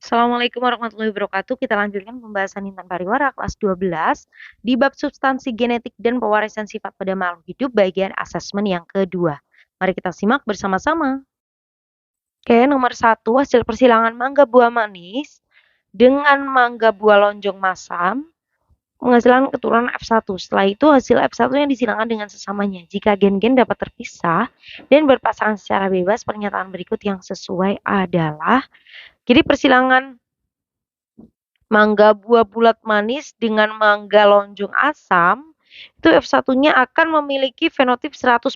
Assalamualaikum warahmatullahi wabarakatuh. Kita lanjutkan pembahasan Intan Pariwara kelas 12 di bab substansi genetik dan pewarisan sifat pada makhluk hidup bagian asesmen yang kedua. Mari kita simak bersama-sama. Oke, nomor 1, hasil persilangan mangga buah manis dengan mangga buah lonjong masam menghasilkan keturunan F1. Setelah itu hasil F1 yang disilangkan dengan sesamanya. Jika gen-gen dapat terpisah dan berpasangan secara bebas, pernyataan berikut yang sesuai adalah, jadi persilangan mangga buah bulat manis dengan mangga lonjong asam, itu F1-nya akan memiliki fenotip 100%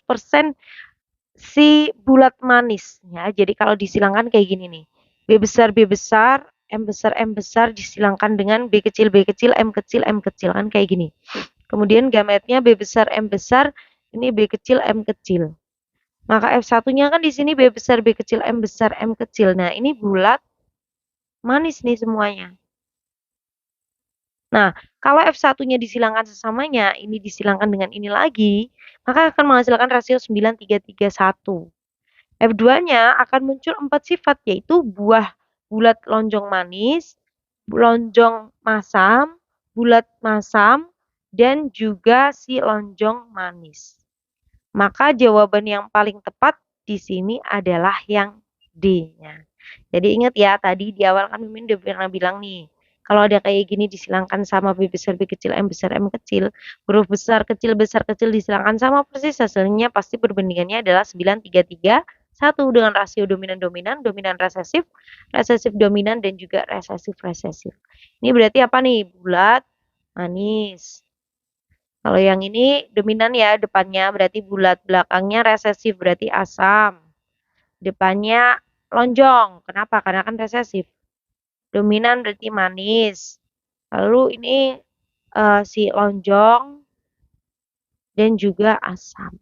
si bulat manis. Ya, jadi kalau disilangkan kayak gini nih. B besar, M besar disilangkan dengan B kecil, M kecil, kan kayak gini. Kemudian gametnya B besar, M besar, ini B kecil, M kecil. Maka F1-nya kan di sini B besar, M kecil. Nah, ini bulat manis nih semuanya. Nah, kalau F1-nya disilangkan sesamanya, ini disilangkan dengan ini lagi, maka akan menghasilkan rasio 9331. F2-nya akan muncul 4 sifat, yaitu buah bulat lonjong manis, lonjong masam, bulat masam, dan juga si lonjong manis. Maka jawaban yang paling tepat di sini adalah yang D-nya. Jadi ingat ya, tadi di awal kan Mimin udah pernah bilang nih, kalau ada kayak gini disilangkan sama B besar, B kecil, M kecil, huruf besar, kecil disilangkan sama persis, hasilnya pasti perbandingannya adalah 933:1 dengan rasio dominan-dominan, dominan resesif, resesif dominan, dan juga resesif-resesif. Ini berarti apa nih? Bulat, manis. Kalau yang ini dominan ya, depannya berarti bulat, belakangnya resesif berarti asam. Depannya lonjong, kenapa? Karena kan resesif. Dominan berarti manis. Lalu ini si lonjong dan juga asam.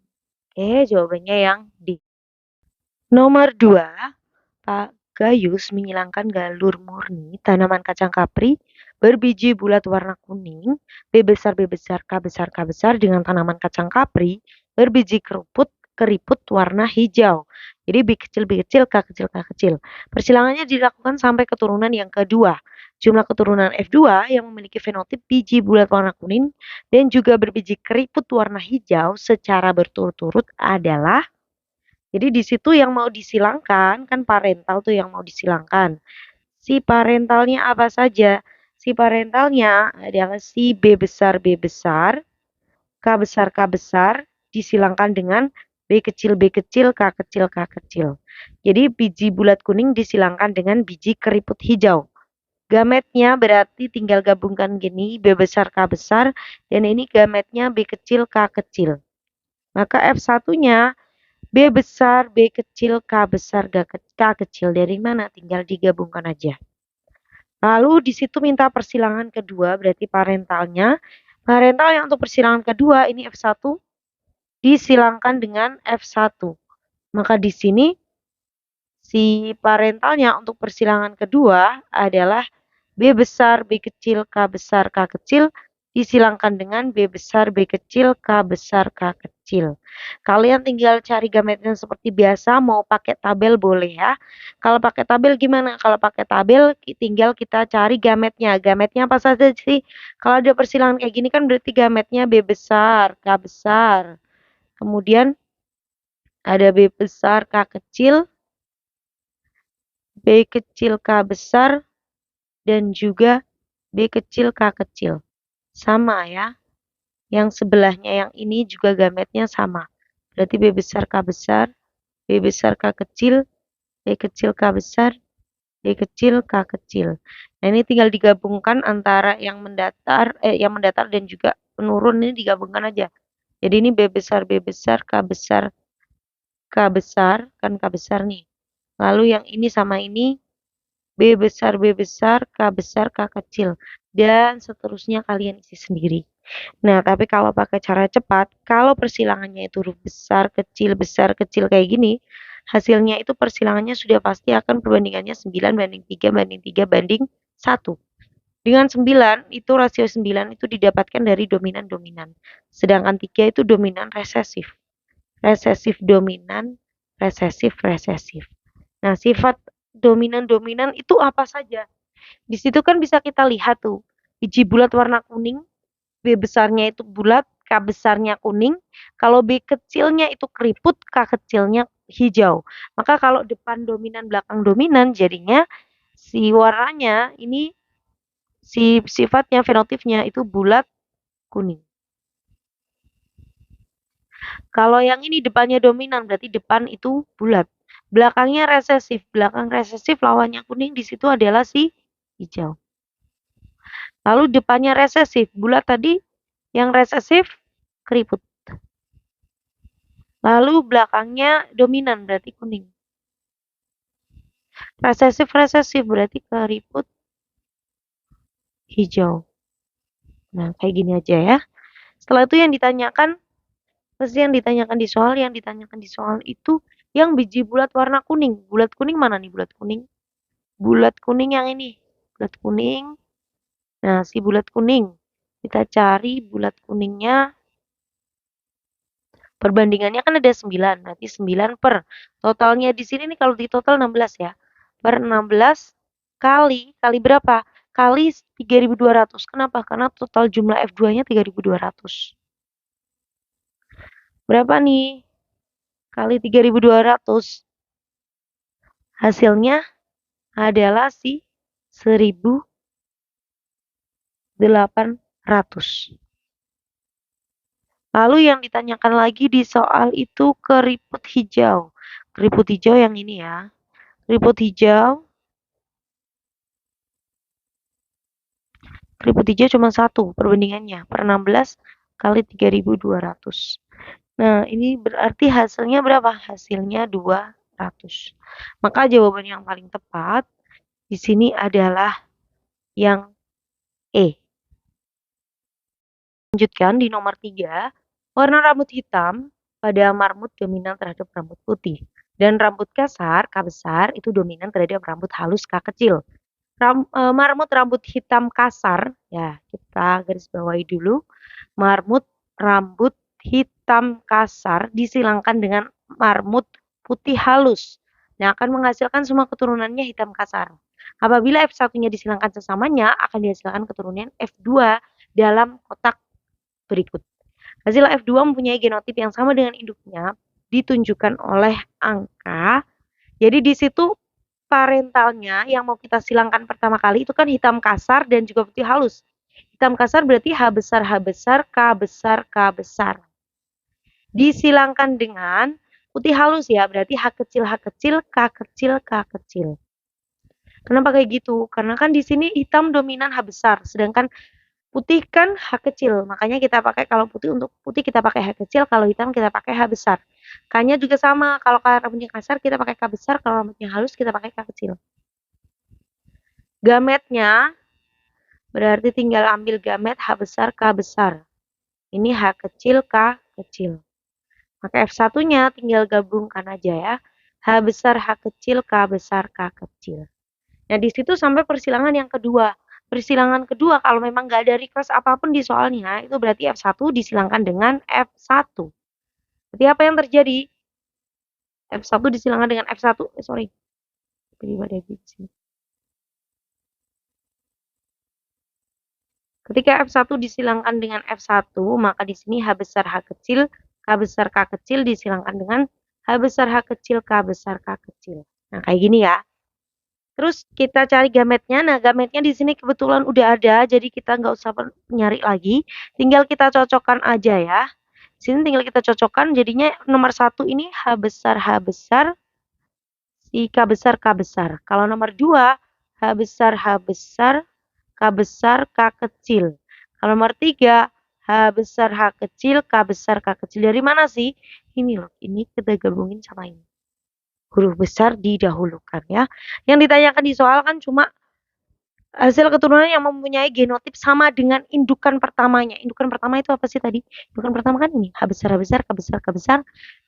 Oke, jawabannya yang D. Nomor 2, Pak Gayus menghilangkan galur murni tanaman kacang kapri berbiji bulat warna kuning, B besar, K besar dengan tanaman kacang kapri berbiji keriput warna hijau. Jadi B kecil, K kecil. Persilangannya dilakukan sampai keturunan yang kedua. Jumlah keturunan F2 yang memiliki fenotip biji bulat warna kuning dan juga berbiji keriput warna hijau secara berturut-turut adalah, jadi di situ yang mau disilangkan, kan parental tuh yang mau disilangkan. Si parentalnya apa saja? Si parentalnya adalah si B besar, K besar, disilangkan dengan B kecil, K kecil. Jadi biji bulat kuning disilangkan dengan biji keriput hijau. Gametnya berarti tinggal gabungkan gini, B besar, K besar, dan ini gametnya B kecil, K kecil. Maka F1-nya B besar, B kecil, K besar, K kecil. Dari mana? Tinggal digabungkan aja. Lalu di situ minta persilangan kedua, berarti parentalnya. Parental yang untuk persilangan kedua, ini F1, disilangkan dengan F1. Maka di sini, si parentalnya untuk persilangan kedua adalah B besar, B kecil, K besar, K kecil, disilangkan dengan B besar, B kecil, K besar, K kecil. Kalian tinggal cari gametnya seperti biasa, mau pakai tabel boleh ya. Kalau pakai tabel gimana? Kalau pakai tabel tinggal kita cari gametnya. Gametnya apa saja sih? Kalau ada persilangan kayak gini kan berarti gametnya B besar, K besar. Kemudian ada B besar, K kecil, B kecil, K besar, dan juga B kecil, K kecil. Sama ya. Yang sebelahnya yang ini juga gametnya sama. Berarti B besar, K besar, B besar, K kecil, B kecil, K besar, B kecil, K kecil. Nah, ini tinggal digabungkan antara yang mendatar dan juga penurun, ini digabungkan aja. Jadi ini B besar, K besar, kan K besar nih. Lalu yang ini sama ini B besar, K besar, K kecil. Dan seterusnya kalian isi sendiri. Nah, tapi kalau pakai cara cepat, kalau persilangannya itu huruf besar, kecil kayak gini, hasilnya itu persilangannya sudah pasti akan perbandingannya 9:3:3:1. Dengan 9, itu rasio 9 itu didapatkan dari dominan-dominan. Sedangkan 3 itu dominan resesif. Resesif dominan, resesif. Nah, sifat dominan-dominan itu apa saja? Di situ kan bisa kita lihat tuh, biji bulat warna kuning, B besarnya itu bulat, K besarnya kuning, kalau B kecilnya itu keriput, K kecilnya hijau. Maka kalau depan dominan, belakang dominan, jadinya si warnanya ini, si sifatnya, fenotipnya itu bulat kuning. Kalau yang ini depannya dominan, berarti depan itu bulat. Belakangnya resesif. Belakang resesif lawannya kuning, di situ adalah si hijau. Lalu depannya resesif. Bulat tadi, yang resesif keriput. Lalu belakangnya dominan, berarti kuning. Resesif berarti keriput hijau. Nah, kayak gini aja ya. Setelah itu yang ditanyakan di soal itu yang biji bulat warna kuning. Bulat kuning mana nih bulat kuning? Bulat kuning yang ini. Bulat kuning. Nah, si bulat kuning. Kita cari bulat kuningnya. Perbandingannya kan ada 9. Berarti 9 per. Totalnya di sini nih kalau di total 16 ya. Per 16 kali berapa? Kali 3.200. Kenapa? Karena total jumlah F2-nya 3.200. Berapa nih? Kali 3.200. Hasilnya adalah si 1.800. Lalu yang ditanyakan lagi di soal itu keriput hijau. Keriput hijau yang ini ya. Keriput hijau cuma 1 perbandingannya. Per 16 kali 3.200. Nah, ini berarti hasilnya berapa? Hasilnya 200. Maka jawaban yang paling tepat di sini adalah yang E. Lanjutkan di nomor 3. Warna rambut hitam pada marmut dominan terhadap rambut putih. Dan rambut kasar, K besar, itu dominan terhadap rambut halus, K kecil. Marmut rambut hitam kasar, ya kita garis bawahi dulu. Marmut rambut hitam kasar disilangkan dengan marmut putih halus. Nah, akan menghasilkan semua keturunannya hitam kasar. Apabila F1-nya disilangkan sesamanya, akan dihasilkan keturunan F2 dalam kotak berikut. Hasil F2 mempunyai genotip yang sama dengan induknya, ditunjukkan oleh angka. Jadi di situ parentalnya yang mau kita silangkan pertama kali itu kan hitam kasar dan juga putih halus. Hitam kasar berarti H besar, H besar, K besar, K besar. Disilangkan dengan putih halus ya, berarti H kecil, H kecil, K kecil, K kecil. Kenapa kayak gitu? Karena kan di sini hitam dominan H besar, sedangkan putih kan H kecil, makanya kita pakai kalau putih untuk putih kita pakai H kecil, kalau hitam kita pakai H besar. K-nya juga sama, kalau rambutnya kasar kita pakai K besar, kalau rambutnya halus kita pakai K kecil. Gametnya berarti tinggal ambil gamet H besar, K besar. Ini H kecil, K kecil. Maka F1-nya tinggal gabungkan aja ya. H besar, H kecil, K besar, K kecil. Nah, di situ sampai persilangan yang kedua. Persilangan kedua kalau memang nggak ada request apapun di soalnya, itu berarti F1 disilangkan dengan F1. Berarti apa yang terjadi? F1 disilangkan dengan F1. Sorry. Ketika F1 disilangkan dengan F1, maka di sini H besar H kecil, K besar K kecil disilangkan dengan H besar H kecil, K besar K kecil. Nah, kayak gini ya. Terus kita cari gametnya. Nah, gametnya di sini kebetulan udah ada, jadi kita nggak usah nyari lagi. Tinggal kita cocokkan aja ya. Di sini tinggal kita cocokkan, jadinya nomor 1 ini H besar, si K besar, K besar. Kalau nomor 2, H besar, K besar, K kecil. Kalau nomor 3, H besar, H kecil, K besar, K kecil. Dari mana sih? Ini loh, ini kita gabungin sama ini. Huruf besar didahulukan ya. Yang ditanyakan di soal kan cuma hasil keturunan yang mempunyai genotip sama dengan indukan pertamanya. Indukan pertama itu apa sih tadi? Indukan pertama kan ini, H besar, K besar, K besar,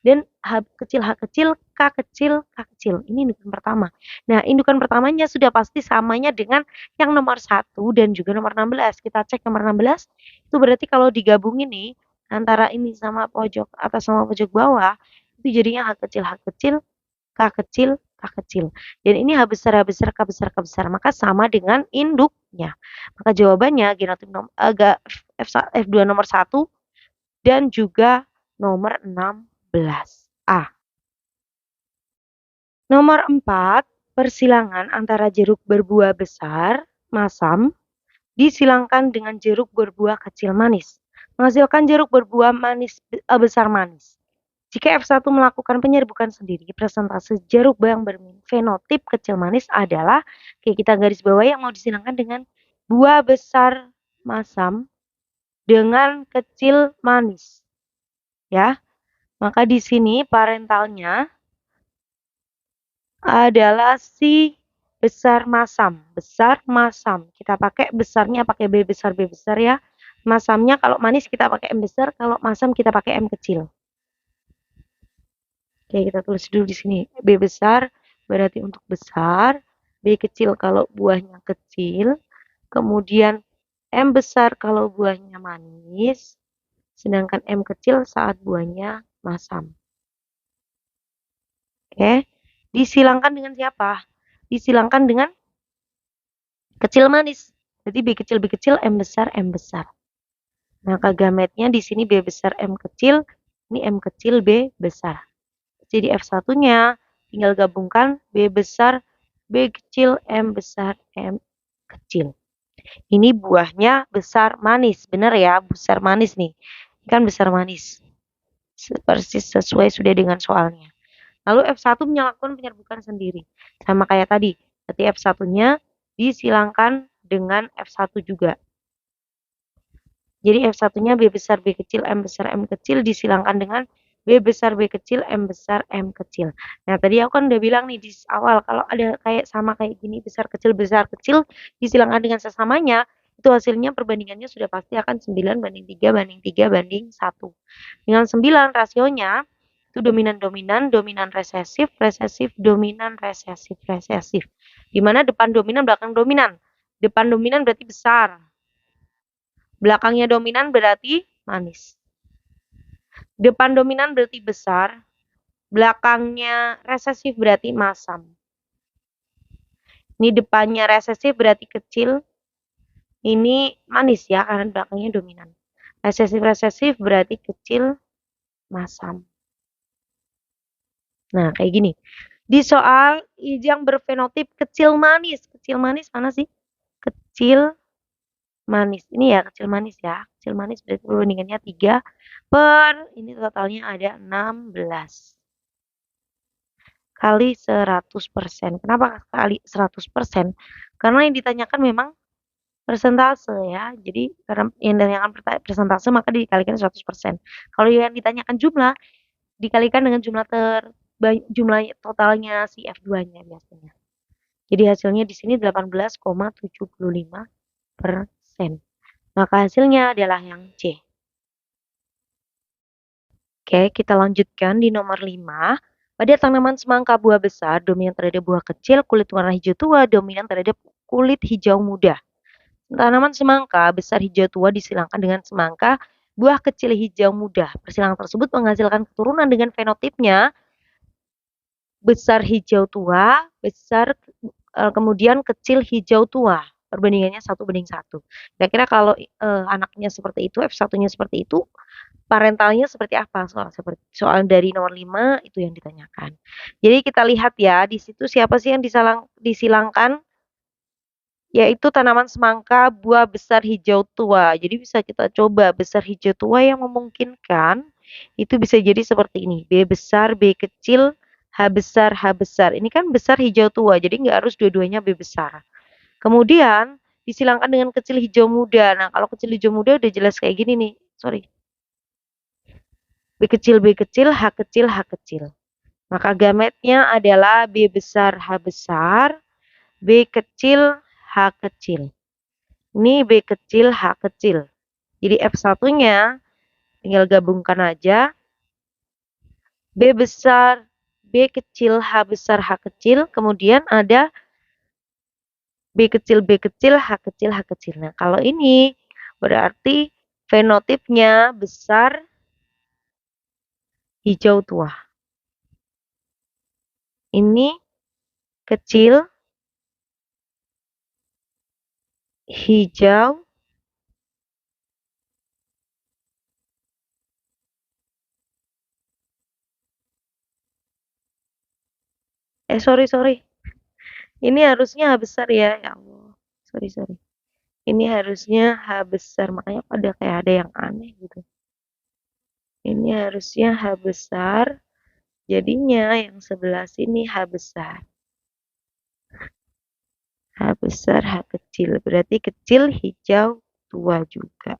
dan H kecil, K kecil, K kecil. Ini indukan pertama. Nah, indukan pertamanya sudah pasti samanya dengan yang nomor 1 dan juga nomor 16. Kita cek nomor 16, itu berarti kalau digabungin nih, antara ini sama pojok atas sama pojok bawah, itu jadinya H kecil, K kecil, K kecil. Dan ini H besar, H besar, K besar, K besar. Maka sama dengan induknya. Maka jawabannya genotip F2 nomor 1 dan juga nomor 16. A. Nomor 4, persilangan antara jeruk berbuah besar, masam, disilangkan dengan jeruk berbuah kecil manis, menghasilkan jeruk berbuah besar manis. Jika F1 melakukan penyerbukan sendiri, presentase jeruk yang berfenotip kecil manis adalah, oke, kita garis bawah yang mau disilangkan dengan buah besar masam dengan kecil manis. Ya. Maka di sini parentalnya adalah si besar masam. Besar masam. Kita pakai besarnya pakai B besar ya. Masamnya kalau manis kita pakai M besar, kalau masam kita pakai M kecil. Oke, kita tulis dulu di sini. B besar berarti untuk besar, B kecil kalau buahnya kecil, kemudian M besar kalau buahnya manis, sedangkan M kecil saat buahnya masam. Oke, disilangkan dengan siapa? Disilangkan dengan kecil manis. Jadi B kecil, M besar, M besar. Maka gametnya di sini B besar, M kecil, ini M kecil, B besar. Jadi F1-nya tinggal gabungkan B besar, B kecil, M besar, M kecil. Ini buahnya besar manis, benar ya, besar manis nih. Ini kan besar manis. Persis sesuai sudah dengan soalnya. Lalu F1 melakukan penyerbukan sendiri. Sama kayak tadi. Berarti F1-nya disilangkan dengan F1 juga. Jadi F1-nya B besar, B kecil, M besar, M kecil disilangkan dengan B besar, B kecil, M besar, M kecil. Nah, tadi aku kan udah bilang nih di awal, kalau ada sama kayak gini, besar, kecil, disilangkan dengan sesamanya, itu hasilnya perbandingannya sudah pasti akan 9 banding 3 banding 3 banding 1. Dengan 9 rasionya, itu dominan-dominan, dominan resesif, dominan resesif. Dimana depan dominan, belakang dominan. Depan dominan berarti besar. Belakangnya dominan berarti manis. Depan dominan berarti besar, belakangnya resesif berarti masam. Ini depannya resesif berarti kecil, ini manis ya karena belakangnya dominan. Resesif berarti kecil, masam. Nah, kayak gini. Di soal yang berfenotip kecil manis mana sih? Kecil manis. Ini ya kecil manis ya. Kecil manis berarti perbandingannya 3 per, ini totalnya ada 16. Kali 100%. Kenapa kali 100%? Karena yang ditanyakan memang persentase ya. Jadi karena yang ditanyakan persentase maka dikalikan 100%. Kalau yang ditanyakan jumlah dikalikan dengan jumlah totalnya si F2-nya biasanya. Jadi hasilnya di sini 18,75%. Maka hasilnya adalah yang C. Oke, kita lanjutkan di nomor 5. Pada tanaman semangka buah besar, dominan terhadap buah kecil, kulit warna hijau tua, dominan terhadap kulit hijau muda. Tanaman semangka besar hijau tua disilangkan dengan semangka buah kecil hijau muda. Persilangan tersebut menghasilkan keturunan dengan fenotipnya besar hijau tua, kemudian kecil hijau tua. Perbandingannya 1:1. Kira-kira kalau anaknya seperti itu, F1-nya seperti itu, parentalnya seperti apa? Soal dari nomor 5 itu yang ditanyakan. Jadi kita lihat ya, di situ siapa sih yang disilangkan? Yaitu tanaman semangka buah besar hijau tua. Jadi bisa kita coba besar hijau tua yang memungkinkan itu bisa jadi seperti ini. B besar, B kecil, H besar, H besar. Ini kan besar hijau tua, jadi nggak harus dua-duanya B besar. Kemudian disilangkan dengan kecil hijau muda. Nah, kalau kecil hijau muda udah jelas kayak gini nih. Sorry. B kecil, H kecil, H kecil. Maka gametnya adalah B besar, H besar, B kecil, H kecil. Ini B kecil, H kecil. Jadi F1-nya tinggal gabungkan aja. B besar, B kecil, H besar, H kecil. Kemudian ada B kecil, H kecil, H kecil. Nah, kalau ini berarti fenotipnya besar hijau tua. Ini kecil, hijau, sorry. Ini harusnya H besar ya, ya Allah. Sorry. Ini harusnya H besar, makanya ada kayak ada yang aneh gitu. Ini harusnya H besar, jadinya yang sebelah sini H besar. H besar, H kecil. Berarti kecil, hijau, tua juga.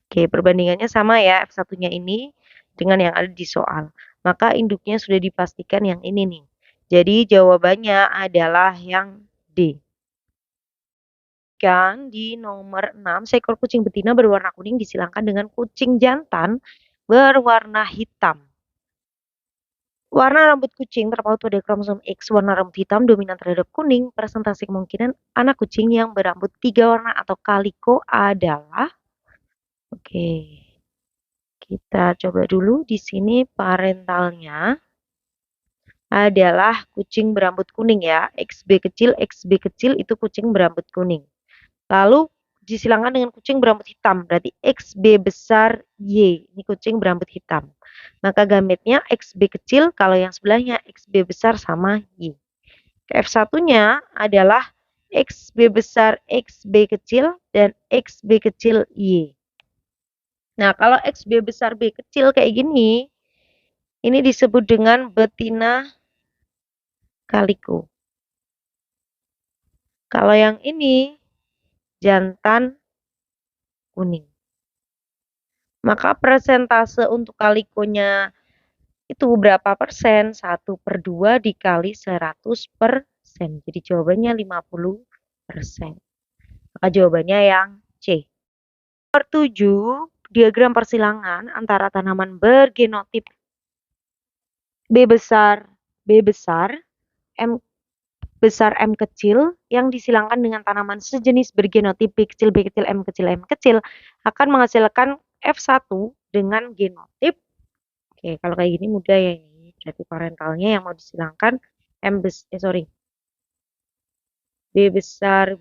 Oke, perbandingannya sama ya, F1-nya ini dengan yang ada di soal. Maka induknya sudah dipastikan yang ini nih. Jadi jawabannya adalah yang D. Kan di nomor 6, seekor kucing betina berwarna kuning disilangkan dengan kucing jantan berwarna hitam. Warna rambut kucing terpaut pada kromosom X, warna rambut hitam dominan terhadap kuning. Presentasi kemungkinan anak kucing yang berambut 3 warna atau kaliko adalah, oke, kita coba dulu di sini parentalnya adalah kucing berambut kuning ya. XB kecil itu kucing berambut kuning. Lalu disilangkan dengan kucing berambut hitam, berarti XB besar Y, ini kucing berambut hitam. Maka gametnya XB kecil, kalau yang sebelahnya XB besar sama Y. F1-nya adalah XB besar XB kecil dan XB kecil Y. Nah, kalau XB besar B kecil kayak gini, ini disebut dengan betina kaliko. Kalau yang ini jantan kuning. Maka persentase untuk kalikonya itu berapa persen? 1/2 dikali 100%. Jadi jawabannya 50%. Maka jawabannya yang C. Nomor 7, diagram persilangan antara tanaman bergenotip B besar, M besar, M kecil yang disilangkan dengan tanaman sejenis bergenotip B kecil, M kecil akan menghasilkan F1 dengan genotip. Oke, kalau kayak gini mudah ya ini. Berarti parentalnya yang mau disilangkan B besar,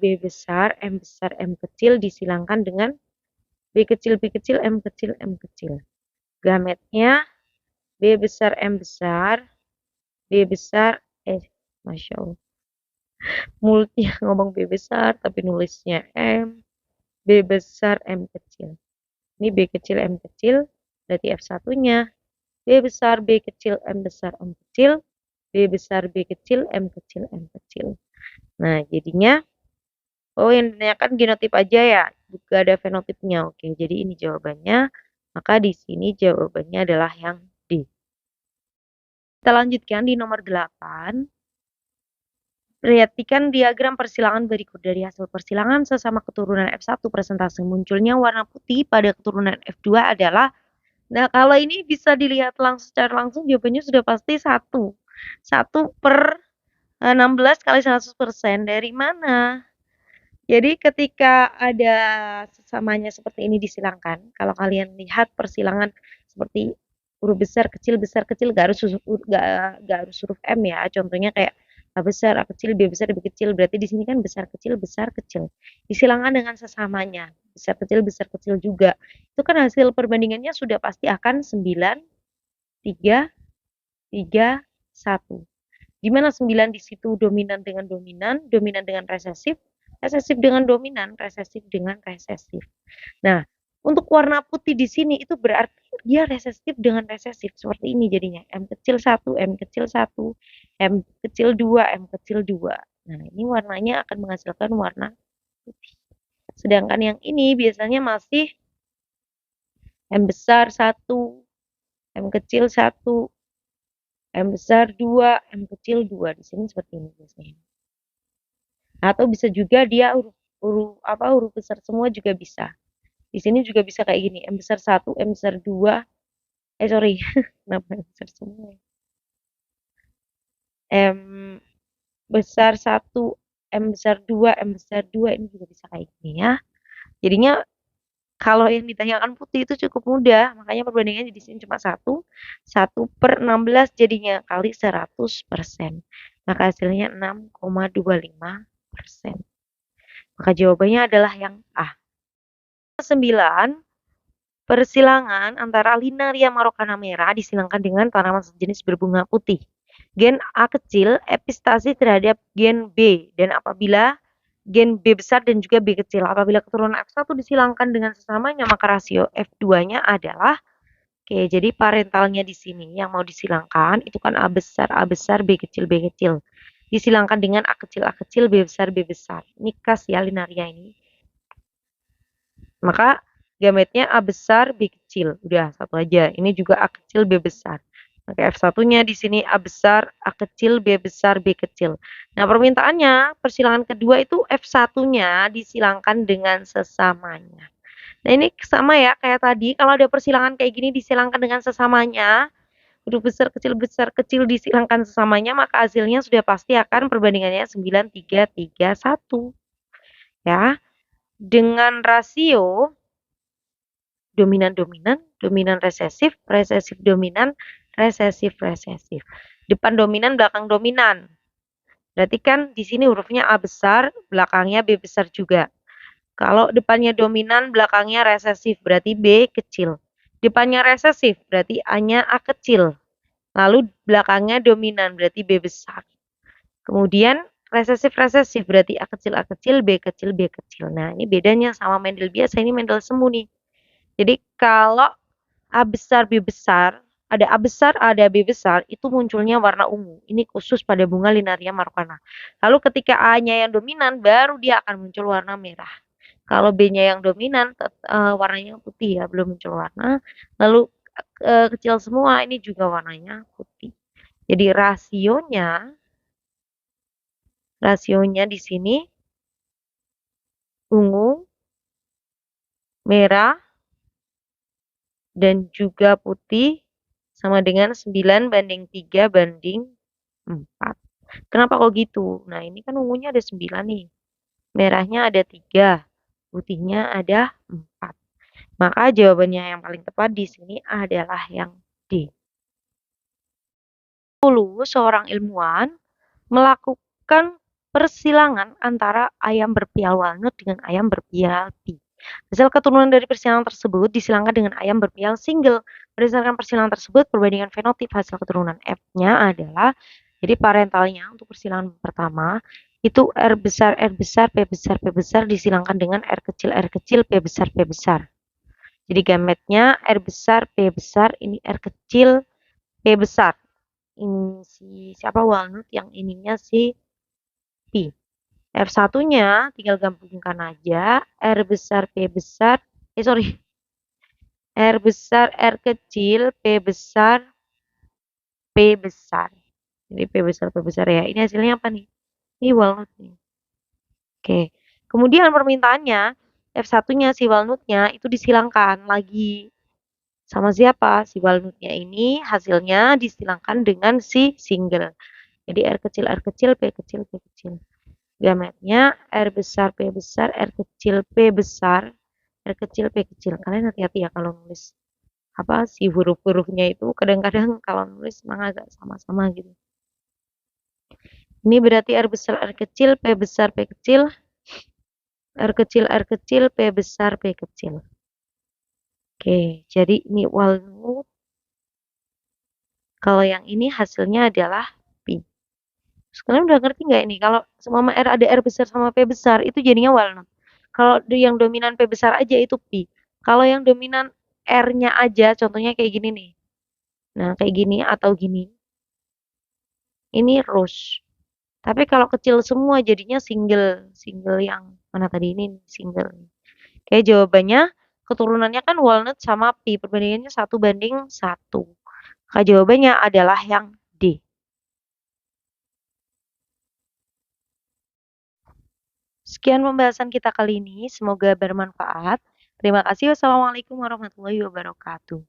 M besar, M kecil disilangkan dengan B kecil, M kecil. Gametnya B besar, M besar, B besar, Masya Allah. Mulutnya ngomong B besar, tapi nulisnya M, B besar, M kecil. Ini B kecil, M kecil, berarti F1-nya B besar, B kecil, M besar, M kecil, B besar, B kecil, M kecil, M kecil. Nah, jadinya, yang ditanyakan genotip aja ya, juga ada fenotipnya. Oke, jadi ini jawabannya. Maka di sini jawabannya adalah yang D. Kita lanjutkan di nomor 8. Perhatikan diagram persilangan berikut. Dari hasil persilangan sesama keturunan F1 presentasi munculnya warna putih pada keturunan F2 adalah, nah kalau ini bisa dilihat secara langsung jawabannya sudah pasti 1. 1/16 kali 100%. Dari mana? Jadi ketika ada sesamanya seperti ini disilangkan, kalau kalian lihat persilangan seperti huruf besar, kecil, gak harus huruf M ya. Contohnya kayak A besar, A kecil, B besar, B kecil. Berarti di sini kan besar, kecil. Disilangkan dengan sesamanya. Besar, kecil juga. Itu kan hasil perbandingannya sudah pasti akan 9, 3, 3, 1. Gimana 9 di situ dominan dengan resesif dengan dominan, resesif dengan resesif. Nah, untuk warna putih di sini itu berarti dia resesif dengan resesif seperti ini jadinya. M kecil 1, M kecil 1, M kecil 2, M kecil 2. Nah, ini warnanya akan menghasilkan warna putih. Sedangkan yang ini biasanya masih M besar 1, M kecil 1, M besar 2, M kecil 2. Di sini seperti ini biasanya. Atau bisa juga dia huruf besar semua juga bisa. Di sini juga bisa kayak gini, M besar 1, M besar 2. Kenapa M besar semua? M besar 1, M besar 2, M besar 2, ini juga bisa kayak gini ya. Jadinya kalau yang ditanyakan putih itu cukup mudah, makanya perbandingannya di sini cuma 1/16 jadinya kali 100%. Maka hasilnya 6,25%. Maka jawabannya adalah yang A. 9. Persilangan antara Linaria marokana merah disilangkan dengan tanaman sejenis berbunga putih. Gen A kecil epistasi terhadap gen B, dan apabila gen B besar dan juga B kecil, apabila keturunan F1 disilangkan dengan sesamanya, maka rasio F2-nya adalah, oke, jadi parentalnya di sini yang mau disilangkan itu kan A besar, B kecil, B kecil. Disilangkan dengan A kecil, B besar, B besar. Ini khas ya Linaria ini. Maka gametnya A besar, B kecil. Udah, satu aja. Ini juga A kecil, B besar. Maka F1-nya di sini A besar, A kecil, B besar, B kecil. Nah, permintaannya persilangan kedua itu F1-nya disilangkan dengan sesamanya. Nah, ini sama ya kayak tadi. Kalau ada persilangan kayak gini disilangkan dengan sesamanya, huruf besar, kecil disilangkan sesamanya, maka hasilnya sudah pasti akan perbandingannya 9331. Ya. Dengan rasio dominan-dominan, dominan resesif, resesif dominan, resesif resesif. Depan dominan, belakang dominan. Berarti kan di sini hurufnya A besar, belakangnya B besar juga. Kalau depannya dominan, belakangnya resesif, berarti B kecil. Depannya resesif, berarti A-nya A kecil. Lalu belakangnya dominan, berarti B besar. Kemudian resesif-resesif, berarti A kecil, B kecil, B kecil. Nah, ini bedanya sama Mendel biasa, ini Mendel semu nih. Jadi kalau A besar, B besar, ada A besar, ada B besar, itu munculnya warna ungu. Ini khusus pada bunga Linaria marokana. Lalu ketika A-nya yang dominan, baru dia akan muncul warna merah. Kalau B-nya yang dominan, warnanya putih ya, belum muncul warna. Lalu kecil semua, ini juga warnanya putih. Jadi rasionya di sini ungu, merah, dan juga putih sama dengan 9:3:4. Kenapa kok gitu? Nah, ini kan ungunya ada 9 nih. Merahnya ada 3, putihnya ada 4. Maka jawabannya yang paling tepat di sini adalah yang D. 10. Seorang ilmuwan melakukan persilangan antara ayam berpial walnut dengan ayam berpial pea. Hasil keturunan dari persilangan tersebut disilangkan dengan ayam berpial single. Berdasarkan persilangan tersebut, perbandingan fenotip hasil keturunan F-nya adalah, jadi parentalnya untuk persilangan pertama, itu R besar, P besar disilangkan dengan R kecil, P besar. Jadi gametnya R besar, P besar, ini R kecil, P besar. Ini si siapa walnut, yang ininya si P. R1-nya tinggal gabungkan aja, R besar, P besar, R besar, R kecil, P besar, P besar. Jadi P besar ya. Ini hasilnya apa nih? Ini walnut nih. Oke. Kemudian permintaannya, F1-nya si walnutnya itu disilangkan lagi. Sama siapa? Si walnutnya ini hasilnya disilangkan dengan si single. Jadi R kecil, P kecil, P kecil. Gametnya R besar, P besar, R kecil, P besar, R kecil, P kecil. Kalian hati-hati ya kalau nulis apa si huruf-hurufnya itu kadang-kadang kalau nulis memang agak sama-sama gitu. Ini berarti R besar, R kecil, P besar, P kecil, R kecil, P besar, P kecil. Oke, jadi ini walnut. Kalau yang ini hasilnya adalah P. Kalian udah ngerti nggak ini? Kalau semua R ada R besar sama P besar, itu jadinya walnut. Kalau yang dominan P besar aja itu P. Kalau yang dominan R-nya aja, contohnya kayak gini nih. Nah, kayak gini atau gini. Ini rose. Tapi kalau kecil semua jadinya single. Single yang mana tadi ini single. Kayak jawabannya keturunannya kan walnut sama P. Perbandingannya 1:1. Maka jawabannya adalah yang D. Sekian pembahasan kita kali ini. Semoga bermanfaat. Terima kasih. Wassalamualaikum warahmatullahi wabarakatuh.